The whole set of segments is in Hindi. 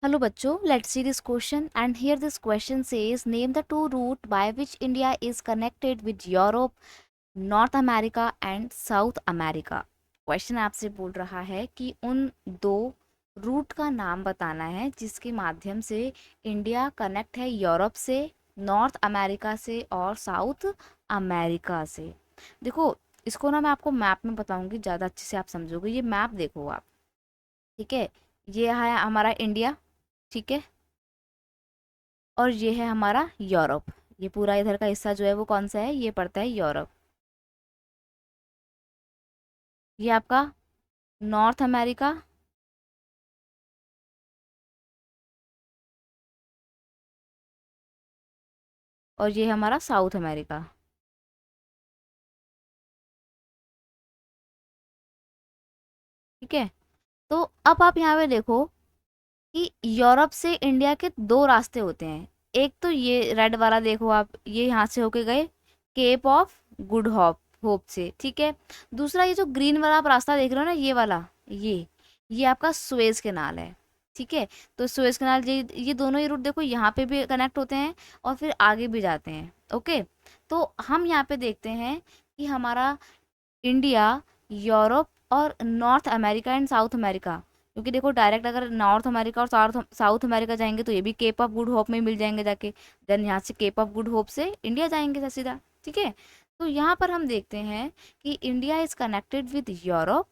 Hello bachcho, let's see this question, and here this question says name the two route by which India is connected with Europe, North America and South America. Question आपसे बोल रहा है कि उन दो रूट का नाम बताना है जिसके माध्यम से इंडिया कनेक्ट है यूरोप से, नॉर्थ अमेरिका से और साउथ अमेरिका से। देखो, इसको ना मैं आपको मैप में बताऊंगी, ज़्यादा अच्छे से आप समझोगे। ये मैप देखो आप, ठीक है। ये है हमारा इंडिया, ठीक है, और ये है हमारा यूरोप। ये पूरा इधर का हिस्सा जो है वो कौन सा है, ये पड़ता है यूरोप। ये आपका नॉर्थ अमेरिका, और ये हमारा साउथ अमेरिका। ठीक है, तो अब आप यहाँ पे देखो कि यूरोप से इंडिया के दो रास्ते होते हैं। एक तो ये रेड वाला देखो आप, ये यहाँ से होके गए Cape of Good Hope Hope से, ठीक है। दूसरा ये जो ग्रीन वाला आप रास्ता देख रहे हो ना, ये वाला, ये आपका सुएज कैनाल है, ठीक है। तो सुएज कैनाल, ये दोनों ही रूट देखो, यहाँ पे भी कनेक्ट होते हैं और फिर आगे भी जाते हैं। ओके, तो हम यहाँ पे देखते हैं कि हमारा इंडिया, यूरोप और north America and South America, क्योंकि देखो डायरेक्ट अगर नॉर्थ अमेरिका और साउथ साउथ अमेरिका जाएंगे तो ये भी केप ऑफ गुड होप में मिल जाएंगे जाके। देन यहाँ से केप ऑफ गुड होप से इंडिया जाएंगे सीधा, ठीक है। तो यहाँ पर हम देखते हैं कि India is connected with Europe,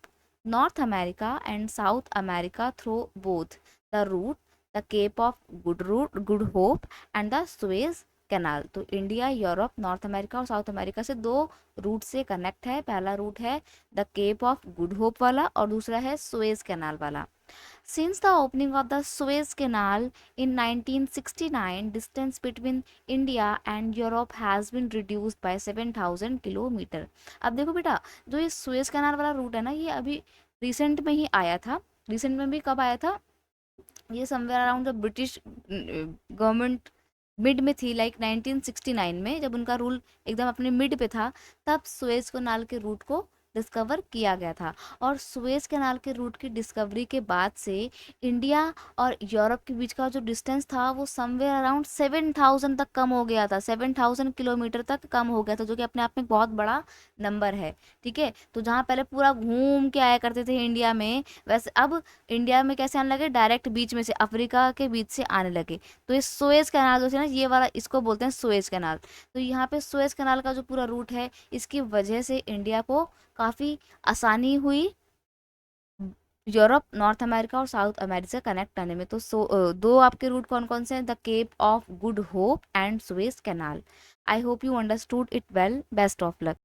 North America and South America through both the route the Cape of Good Hope and the Suez Canal. तो इंडिया, यूरोप, नॉर्थ अमेरिका और साउथ अमेरिका से दो रूट से कनेक्ट है। पहला रूट है the Cape of Good Hope वाला और दूसरा है सुएज कैनाल वाला। Since the opening of the Suez Canal in 1969, distance between India and Europe has been reduced by 7,000 kilometre. अब देखो बेटा, जो ये सुएज कैनाल वाला रूट है ना, ये अभी रिसेंट में ही आया था। रिसेंट में भी कब आया था, ये somewhere around the British government mid में थी, लाइक 1969 में, जब उनका रूल एकदम अपने मिड पे था, तब सुएज कैनाल के रूट को डिस्कवर किया गया था। और सुएज कैनाल के रूट की डिस्कवरी के बाद से इंडिया और यूरोप के बीच का जो डिस्टेंस था वो समवेयर अराउंड 7,000 तक कम हो गया था, 7,000 किलोमीटर तक कम हो गया था, जो कि अपने आप में एक बहुत बड़ा नंबर है। ठीक है, तो जहाँ पहले पूरा घूम के आया करते थे इंडिया में, वैसे अब इंडिया में कैसे आने लगे, डायरेक्ट बीच में से, अफ्रीका के बीच से आने लगे। तो ये सुएज कैनाल जो है ना, ये वाला, इसको बोलते हैं सुएज कैनाल। तो यहाँ पे सुएज कैनाल का जो पूरा रूट है, इसकी वजह से इंडिया को काफ़ी आसानी हुई यूरोप, नॉर्थ अमेरिका और साउथ अमेरिका से कनेक्ट करने में। तो दो आपके रूट कौन कौन से हैं, the Cape of Good Hope and Suez Canal. I hope you understood it well. Best of luck.